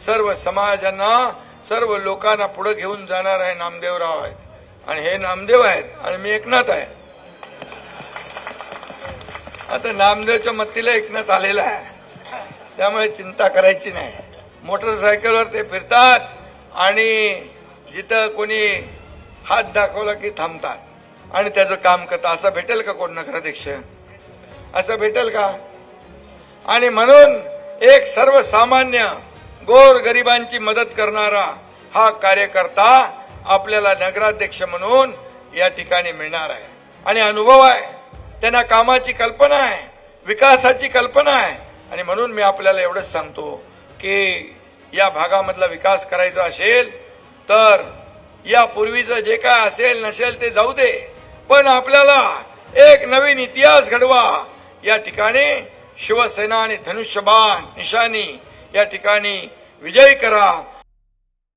सर्व समाजांना सर्व लोकांना पुढे घेऊन जाणार आहे नामदेवराव आहेत आणि हे नामदेव आहेत आणि मी एकनाथ आहे. आता नामदेवच्या मत्तीला एकनाथ आलेला आहे, त्यामुळे चिंता करायची नाही. मोटरसायकलवर ते फिरतात आणि जिथं कोणी हात दाखवला की थांबतात आणि त्याचं काम करतात. असं भेटेल का कोण नगराध्यक्ष? असं भेटेल का? आणि म्हणून एक सर्वसामान्य गोर गरिबांची मदत करणारा हा कार्यकर्ता आपल्याला नगराध्यक्ष म्हणून या ठिकाणी मिळणार आहे. आणि अनुभव आहे, त्यांना कामाची कल्पना आहे, विकासाची कल्पना आहे. आणि म्हणून मी आपल्याला एवढंच सांगतो की या भागामधला विकास करायचा असेल तर यापूर्वीचं जे काय असेल नसेल ते जाऊ दे, पण आपल्याला एक नवीन इतिहास घडवा. या ठिकाणी शिवसेना आणि धनुष्यबाण निशाणी या ठिकाणी विजयी करा.